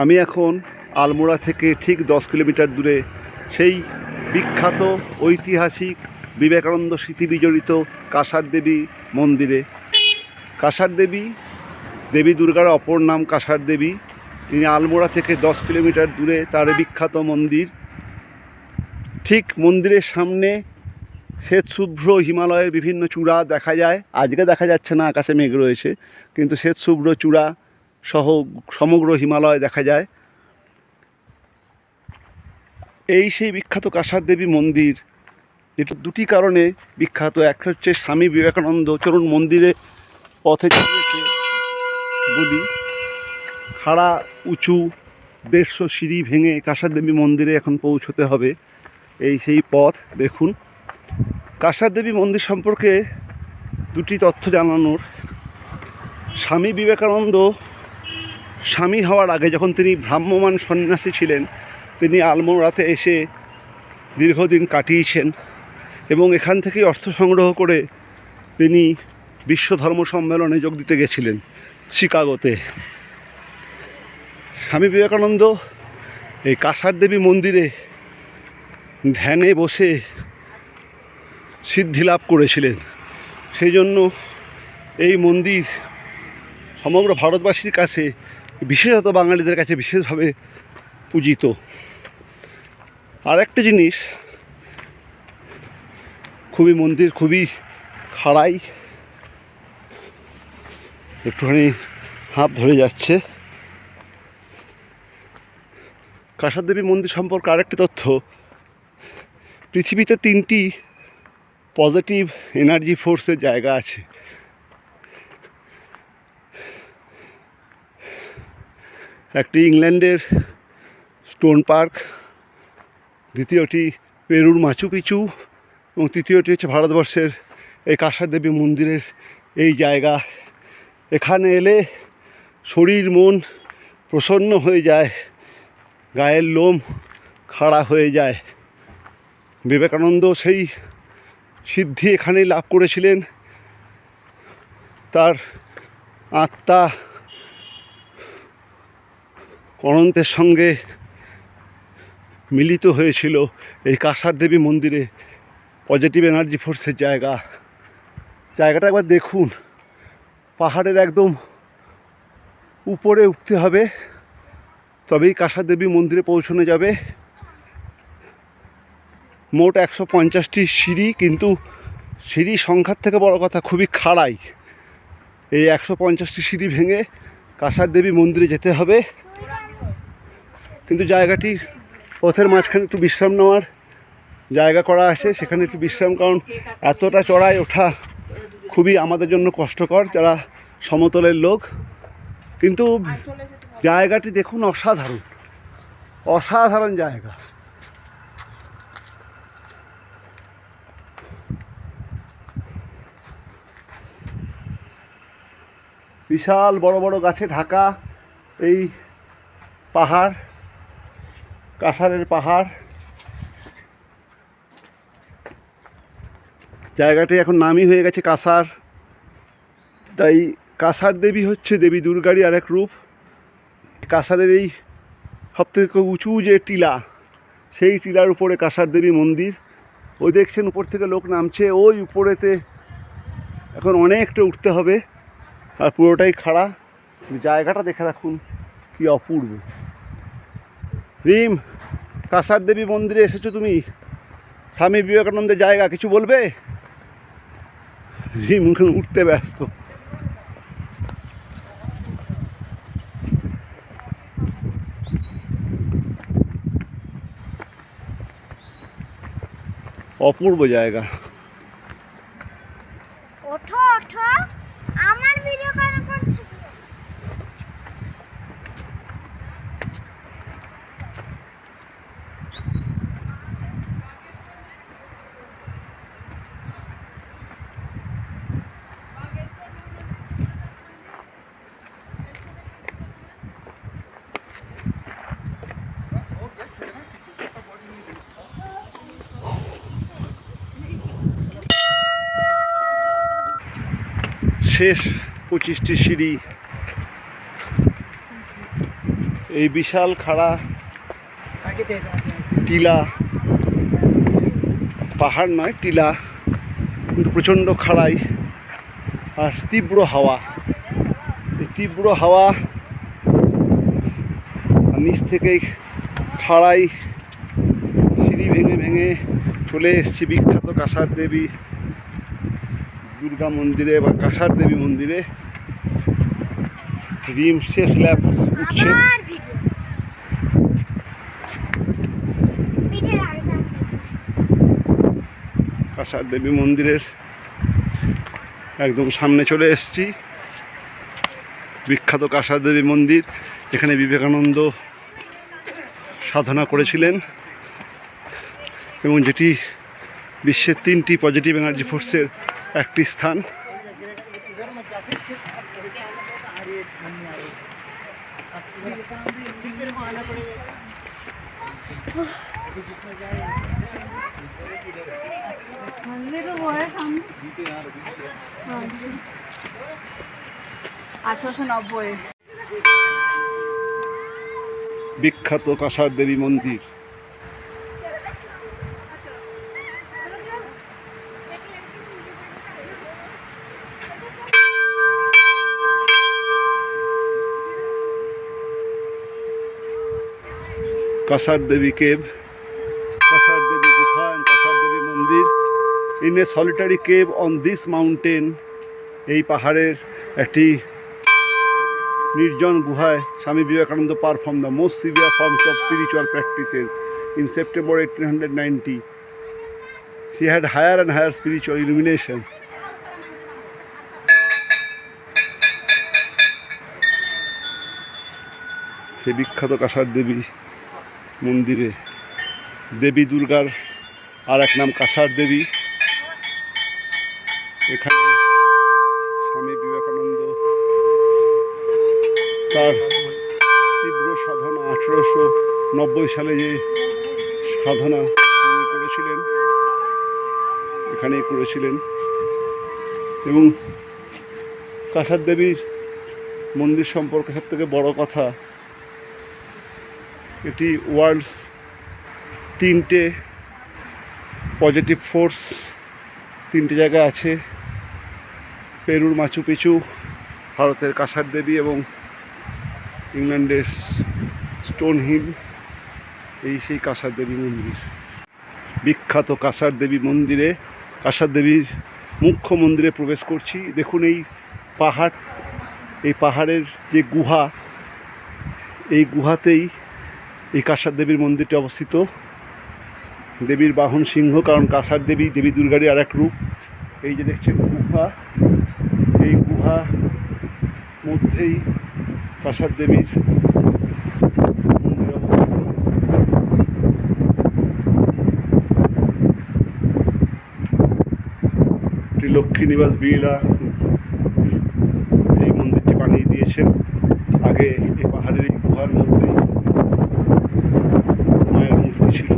আমি এখন আলমোড়া থেকে ঠিক 10 কিলোমিটার দূরে সেই বিখ্যাত ঐতিহাসিক বিবেকানন্দ স্মৃতি বিজড়িত কাঁসার দেবী মন্দিরে। কাঁসার দেবী, দেবী দুর্গার অপর নাম কাঁসার দেবী। তিনি আলমোড়া থেকে 10 কিলোমিটার দূরে তার বিখ্যাত মন্দির। ঠিক মন্দিরের সামনে শ্বেতশুভ্র হিমালয়ের বিভিন্ন চূড়া দেখা যায়। আজকে দেখা যাচ্ছে না, আকাশে মেঘ রয়েছে, কিন্তু শ্বেতশুভ্র চূড়া সহ সমগ্র হিমালয় দেখা যায়। এই সেই বিখ্যাত কাঁসার দেবী মন্দির, এটা দুটি কারণে বিখ্যাত। এক হচ্ছে স্বামী বিবেকানন্দ চলুন মন্দিরে পথে চালিয়েছে বলি, খাড়া উঁচু 150 সিঁড়ি ভেঙে কাঁসার দেবী মন্দিরে এখন পৌঁছতে হবে। এই সেই পথ দেখুন। কাঁসার দেবী মন্দির সম্পর্কে দুটি তথ্য জানানোর। স্বামী বিবেকানন্দ স্বামী হওয়ার আগে, যখন তিনি ভ্রাম্যমাণ সন্ন্যাসী ছিলেন, তিনি আলমোড়াতে এসে দীর্ঘদিন কাটিয়েছেন এবং এখান থেকেই অর্থ সংগ্রহ করে তিনি বিশ্ব ধর্ম সম্মেলনে যোগ দিতে গেছিলেন শিকাগোতে। স্বামী বিবেকানন্দ এই কাঁসার দেবী মন্দিরে ধ্যানে বসে সিদ্ধি লাভ করেছিলেন। সেই জন্য এই মন্দির সমগ্র ভারতবাসীর কাছে, বিশেষত বাঙালিদের কাছে বিশেষভাবে পূজিত। আর একটা জিনিস, মন্দির খুবই খাড়াই, একটুখানি হাঁপ ধরে যাচ্ছে। কাঁসার দেবী মন্দির সম্পর্কে আরেকটি তথ্য, পৃথিবীতে 3টি পজিটিভ এনার্জি ফোর্সের জায়গা আছে। একটি ইংল্যান্ডের স্টোন পার্ক, দ্বিতীয়টি পেরুর মাচু পিচু এবং তৃতীয়টি হচ্ছে ভারতবর্ষের এই কাঁসার দেবী মন্দিরের এই জায়গা। এখানে এলে শরীর মন প্রসন্ন হয়ে যায়, গায়ের লোম খাড়া হয়ে যায়। বিবেকানন্দ সেই সিদ্ধি এখানেই লাভ করেছিলেন। তার আত্মা অনন্তের সঙ্গে মিলিত হয়েছিল এই কাঁসার দেবী মন্দিরে, পজিটিভ এনার্জি ফোর্সের জায়গা। জায়গাটা একবার দেখুন, পাহাড়ের একদম উপরে উঠতে হবে, তবেই কাঁসার দেবী মন্দিরে পৌঁছানো যাবে। মোট 150টি সিঁড়ি, কিন্তু সিঁড়ি সংখ্যার থেকে বড় কথা খুবই খাড়াই। এই 150টি সিঁড়ি ভেঙে কাঁসার দেবী মন্দিরে যেতে হবে। কিন্তু জায়গাটি পথের মাঝখানে একটু বিশ্রাম নেওয়ার জায়গা করা আছে, সেখানে একটু বিশ্রাম, কারণ এতটা চড়াই ওঠা খুবই আমাদের জন্য কষ্টকর যারা সমতলের লোক। কিন্তু জায়গাটি দেখুন, অসাধারণ অসাধারণ জায়গা। বিশাল বড় বড় গাছে ঢাকা এই পাহাড়, কাঁসারের পাহাড়। জায়গাটি এখন নামই হয়ে গেছে কাঁসার। তাই কাঁসার দেবী হচ্ছে দেবী দুর্গারই আরেক রূপ। কাঁসারের এই সবথেকে উঁচু যে টিলা, সেই টিলার উপরে কাঁসার দেবী মন্দির। ওই দেখছেন উপর থেকে লোক নামছে, ওই উপরেতে এখন অনেকটা উঠতে হবে, আর পুরোটাই খাড়া। জায়গাটা দেখে রাখুন কি অপূর্ব। রিম, কাঁসার দেবী মন্দিরে এসেছো তুমি, স্বামী বিবেকানন্দের জায়গা, কিছু বলবে? রিম উঠতে ব্যস্ত। অপূর্ব জায়গা। ওঠো ওঠো, আমার ভিডিও করা করছিস। শেষ 25টি সিঁড়ি। এই বিশাল খাড়া টিলা, পাহাড় নয় টিলা, কিন্তু প্রচণ্ড খাড়াই আর তীব্র হাওয়া। এই তীব্র হাওয়া আর নিচ থেকেই খাড়াই সিঁড়ি ভেঙে ভেঙে চলে এসেছি বিখ্যাত কাঁসার দেবী দুর্গা মন্দিরে বা কাঁসার দেবী মন্দিরে। রিমসে স্ল্যাব উঠছে। আমার ভিডিও পিঠের আগে কাঁসার দেবী মন্দিরের একদম সামনে চলে এসেছি। বিখ্যাত কাঁসার দেবী মন্দির, এখানে বিবেকানন্দ সাধনা করেছিলেন এবং যেটি বিশ্বের 3টি পজিটিভ এনার্জি ফোর্সের একটি স্থান। বিখ্যাত কাঁসার দেবী মন্দির। কাঁসার দেবী কেভ, কাঁসার দেবী গুফা and কাঁসার দেবী মন্দির in a solitary cave on this mountain। এই পাহাড়ের একটি নির্জন গুহায় Swami Vivekananda perform the most severe forms of spiritual practices in September 1890. She had higher and higher spiritual illuminations. সে বিখ্যাত কাঁসার দেবী মন্দিরে দেবী দুর্গার আর এক নাম কাঁসার দেবী। এখানে স্বামী বিবেকানন্দ তার তীব্র সাধনা 1890 সালে যে সাধনা তিনি করেছিলেন এখানেই করেছিলেন। এবং কাঁসার দেবীর মন্দির সম্পর্কে সবথেকে বড় কথা, এটি ওয়ার্ল্ডস 3টে পজিটিভ ফোর্স 3টে জায়গায় আছে। পেরুর মাচু পিচু, ভারতের কাঁসার দেবী এবং ইংল্যান্ডের স্টোন হিল। এই সেই কাঁসার দেবী মন্দির। বিখ্যাত কাঁসার দেবী মন্দিরে, কাঁসার দেবীর মুখ্য মন্দিরে প্রবেশ করছি। দেখুন এই পাহাড়, এই পাহাড়ের যে গুহা, এই গুহাতেই এই কাঁসার দেবীর মন্দিরটি অবস্থিত। দেবীর বাহন সিংহ, কারণ কাঁসার দেবী দেবী দুর্গারই আর এক রূপ। এই যে দেখছেন গুহা, এই গুহা মধ্যেই কাঁসার দেবীর মন্দির অবস্থিত। লক্ষ্মী নিবাস বিড়লা এই মন্দিরটি বানিয়ে দিয়েছেন। আগে এই পাহাড়ের এই গুহার মধ্যেই মায়ের মূর্তি ছিল।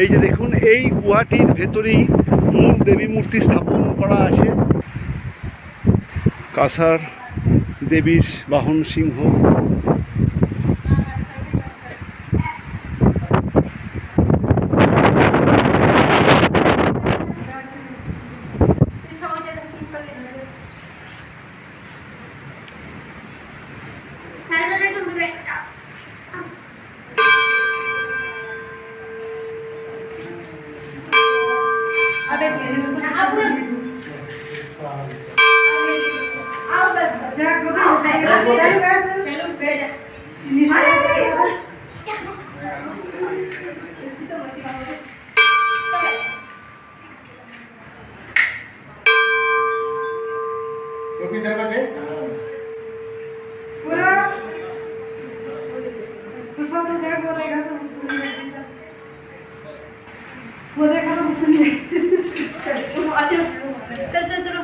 এই যে দেখুন, এই গুহাটির ভেতরেই মূল দেবী মূর্তি স্থাপন করা আছে। কাঁসার দেবীর বাহন সিংহ। वो देखा तो कुछ नहीं चल चल चलो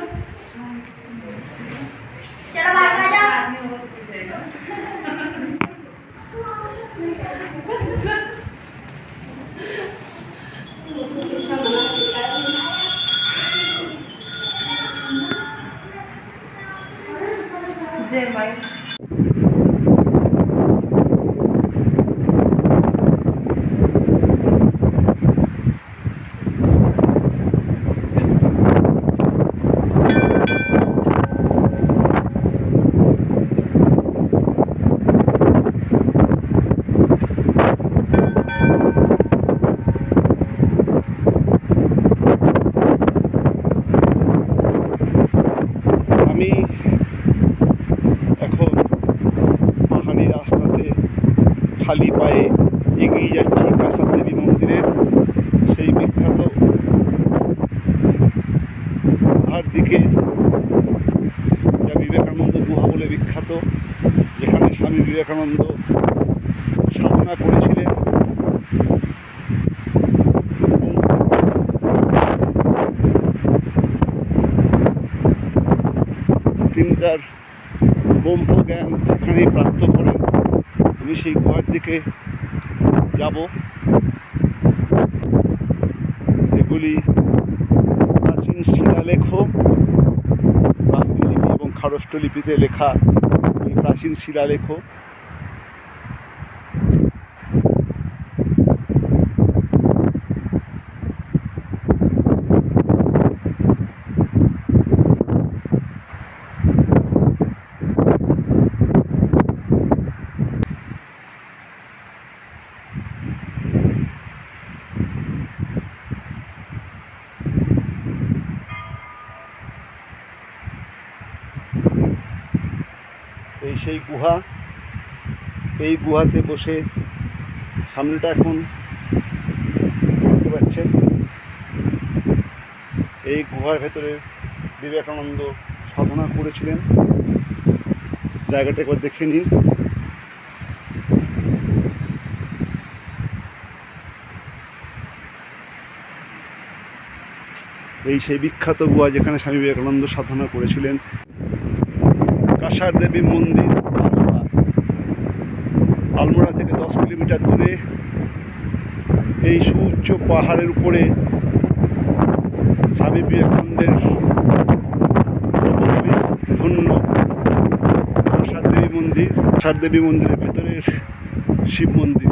বিবেকানন্দ সাধনা করেছিলেন তিনি তার ব্রহ্মজ্ঞান সেখানেই প্রাপ্ত করেন। আমি সেই গুহার দিকে যাব। এগুলি প্রাচীন শিলালেখ, ব্রাহ্মী লিপি এবং খারষ্ঠ লিপিতে লেখা এই প্রাচীন শিলালেখ। এই সেই গুহা। এই গুহাতে বসে সামনেটা এখন দেখতে পাচ্ছেন। এই গুহার ভেতরে বিবেকানন্দ সাধনা করেছিলেন। জায়গাটা একবার দেখে নিন। এই সেই বিখ্যাত গুহা যেখানে স্বামী বিবেকানন্দ সাধনা করেছিলেন। কাঁসার দেবী মন্দির আলমোড়া থেকে 10 কিলোমিটার দূরে এই সুউচ্চ পাহাড়ের উপরে স্বামী বিবেকানন্দের ধন্য কাঁসার দেবী মন্দির। কাঁসার দেবী মন্দিরের ভেতরের শিব মন্দির।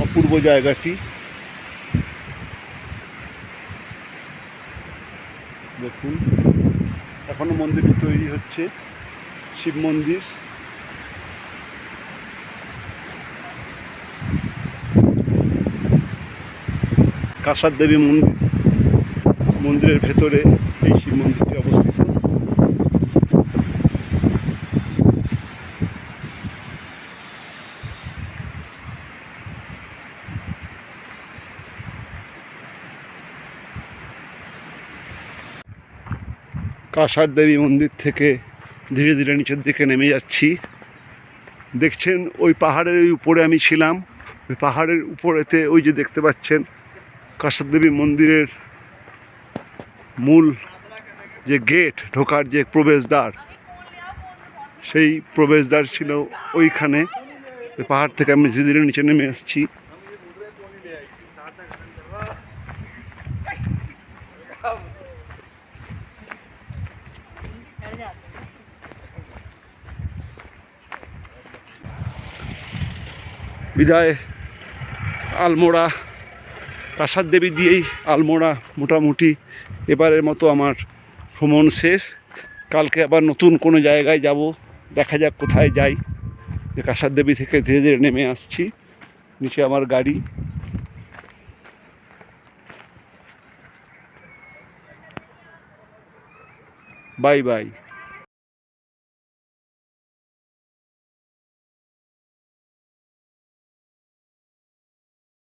অপূর্ব জায়গাটি। দেখুন এখনো মন্দিরটি তৈরি হচ্ছে, শিব মন্দির। কাঁসার দেবী মন্দিরের ভেতরে এই শিব মন্দিরটি অবস্থিত। কাঁসার দেবী মন্দির থেকে ধীরে ধীরে নিচের দিকে নেমে যাচ্ছি। দেখছেন ওই পাহাড়ের ওই উপরে আমি ছিলাম। ওই পাহাড়ের উপরেতে ওই যে দেখতে পাচ্ছেন কাঁসার দেবী মন্দিরের মূল যে গেট, ঢোকার যে প্রবেশদ্বার, সেই প্রবেশদ্বার ছিল ওইখানে। ওই পাহাড় থেকে আমি ধীরে ধীরে নিচে নেমে আসছি। বিদায় আলমোড়া। কাঁসার দেবী দিয়েই আলমোড়া মোটামুটি এবারের মতো আমার ভ্রমণ শেষ। কালকে আবার নতুন কোনো জায়গায় যাব, দেখা যাক কোথায় যাই। কাঁসার দেবী থেকে ধীরে ধীরে নেমে আসছি, নিচে আমার গাড়ি। Bye bye.